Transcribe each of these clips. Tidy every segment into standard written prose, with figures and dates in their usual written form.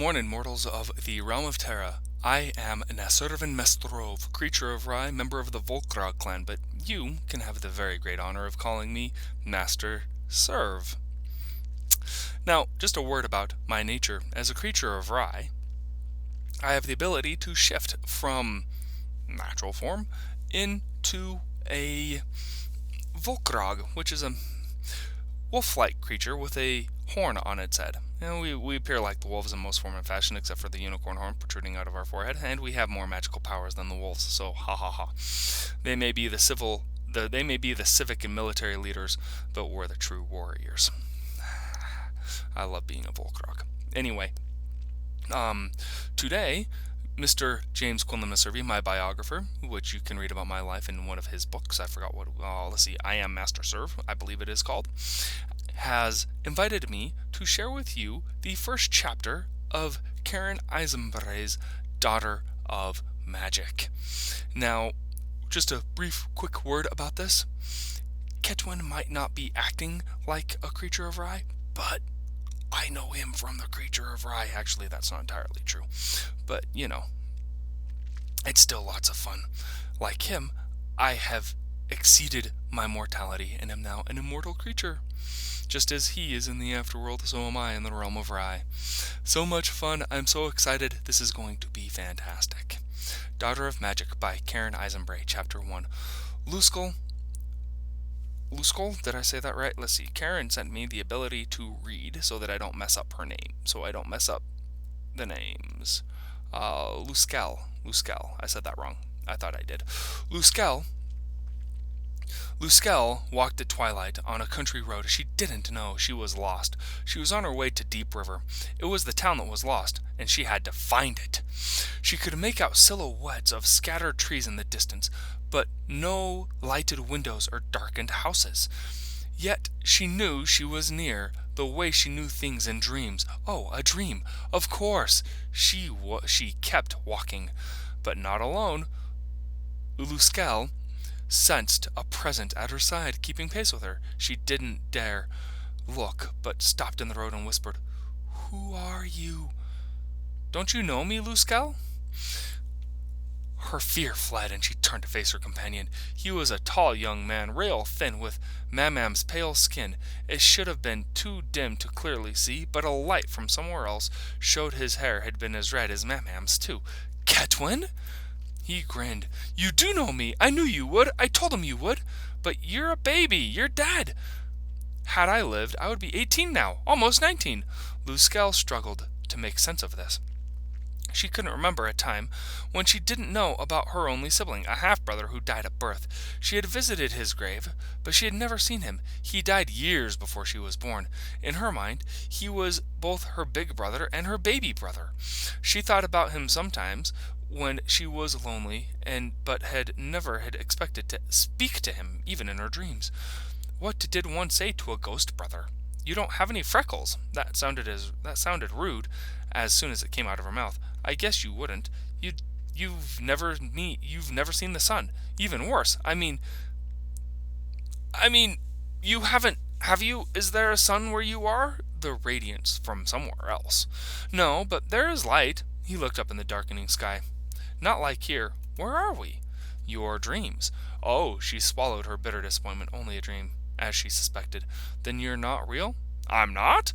Morning, mortals of the realm of Terra. I am Naservin Mestrov, creature of Rye, member of the Volkrog clan, but you can have the very great honor of calling me Master Serv. Now, just a word about my nature. As a creature of Rye, I have the ability to shift from natural form into a Volkrog, which is a wolf-like creature with a horn on its head. And we appear like the wolves in most form and fashion, except for the unicorn horn protruding out of our forehead, and we have more magical powers than the wolves. So ha ha ha. They may be the civic and military leaders, but we're the true warriors. I love being a Volkrog. Anyway, today, Mr. James Quinlan Serv, my biographer, which you can read about my life in one of his books, I forgot what, let's see, I Am Master Serv, I believe it is called, has invited me to share with you the first chapter of Karen Eisenbrey's Daughter of Magic. Now, just a brief, quick word about this. Ketwin might not be acting like a creature of Rye, but I know him from the creature of Rye. Actually, that's not entirely true. But, you know, it's still lots of fun. Like him, I have exceeded my mortality and am now an immortal creature. Just as he is in the afterworld, so am I in the realm of Rye. So much fun. I'm so excited. This is going to be fantastic. Daughter of Magic by Karen Eisenbrey, Chapter 1. Luskel, did I say that right? Let's see. Karen sent me the ability to read so that I don't mess up her name. So I don't mess up the names. Luskel. I said that wrong. I thought I did. Luskel walked at twilight on a country road. She didn't know she was lost. She was on her way to Deep River. It was the town that was lost, and she had to find it. She could make out silhouettes of scattered trees in the distance, but no lighted windows or darkened houses. Yet she knew she was near, the way she knew things in dreams. Oh, a dream. Of course. She kept walking, but not alone. Luskel sensed a presence at her side, keeping pace with her. She didn't dare look, but stopped in the road and whispered, "Who are you? Don't you know me, Luskel?" Her fear fled, and she turned to face her companion. He was a tall young man, rail thin, with Mamam's pale skin. It should have been too dim to clearly see, but a light from somewhere else showed his hair had been as red as Mamam's, too. "Ketwin?" He grinned. "You do know me. I knew you would. I told him you would. But you're a baby. You're dead." "Had I lived, I would be 18 now, almost 19. Luskel struggled to make sense of this. She couldn't remember a time when she didn't know about her only sibling, a half-brother who died at birth. She had visited his grave, but she had never seen him. He died years before she was born. In her mind, he was both her big brother and her baby brother. She thought about him sometimes when she was lonely, but had never expected to speak to him, even in her dreams. What did one say to a ghost brother? "You don't have any freckles." That sounded rude as soon as it came out of her mouth. "I guess you wouldn't. You've never seen the sun. Even worse. I mean, you haven't, have you? Is there a sun where you are? The radiance from somewhere else." "No, but there is light." He looked up in the darkening sky. "Not like here. Where are we?" "Your dreams." "Oh," she swallowed her bitter disappointment. "Only a dream, as she suspected." "Then you're not real?" "I'm not?"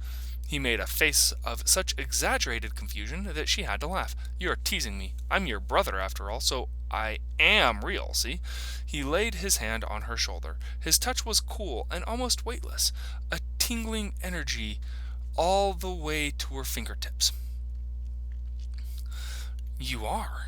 He made a face of such exaggerated confusion that she had to laugh. "You're teasing me. I'm your brother, after all, so I am real, see?" He laid his hand on her shoulder. His touch was cool and almost weightless, a tingling energy all the way to her fingertips. "You are."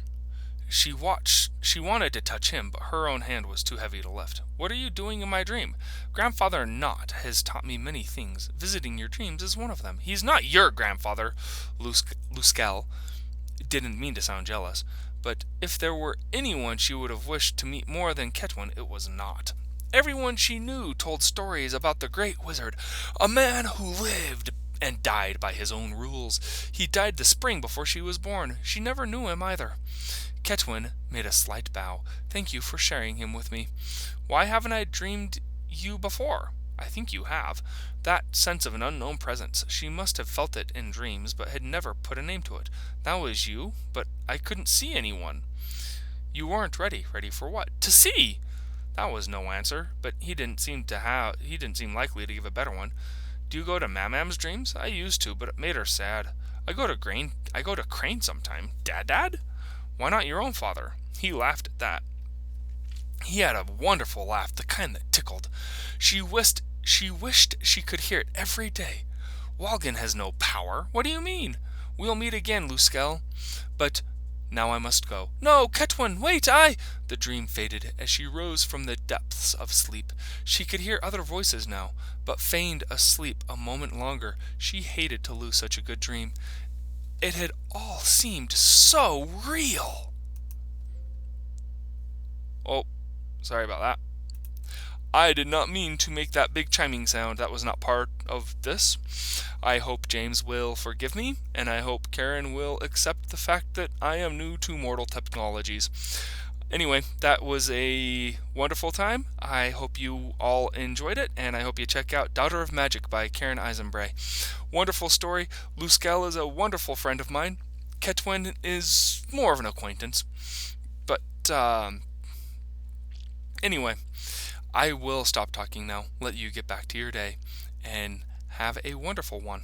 She wanted to touch him, but her own hand was too heavy to lift. "What are you doing in my dream?" "Grandfather Knott has taught me many things. Visiting your dreams is one of them." "He's not your grandfather." Luskel didn't mean to sound jealous, but if there were anyone she would have wished to meet more than Ketwin, it was Knott. Everyone she knew told stories about the great wizard, a man who lived and died by his own rules. He died the spring before she was born. She never knew him either. Ketwin made a slight bow. "Thank you for sharing him with me. Why haven't I dreamed you before?" I think you have. That sense of an unknown presence, she must have felt it in dreams, but had never put a name to it. That was you, but I couldn't see anyone. You weren't ready. Ready for what? To see! That was no answer, but he didn't seem likely to give a better one. Do you go to Mamam's dreams? I used to, but it made her sad. I go to Crane sometime. Dad? Why not your own father? He laughed at that. He had a wonderful laugh, the kind that tickled. She wished she could hear it every day. Walgen has no power. What do you mean? We'll meet again, Luskel. But now I must go. No, Ketwin, wait, The dream faded as she rose from the depths of sleep. She could hear other voices now, but feigned asleep a moment longer. She hated to lose such a good dream. It had all seemed so real. Oh, sorry about that. I did not mean to make that big chiming sound. That was not part of this. I hope James will forgive me, and I hope Karen will accept the fact that I am new to mortal technologies. Anyway, that was a wonderful time. I hope you all enjoyed it, and I hope you check out Daughter of Magic by Karen Eisenbrey. Wonderful story. Luskel is a wonderful friend of mine. Ketwin is more of an acquaintance. But, anyway, I will stop talking now, let you get back to your day, and have a wonderful one.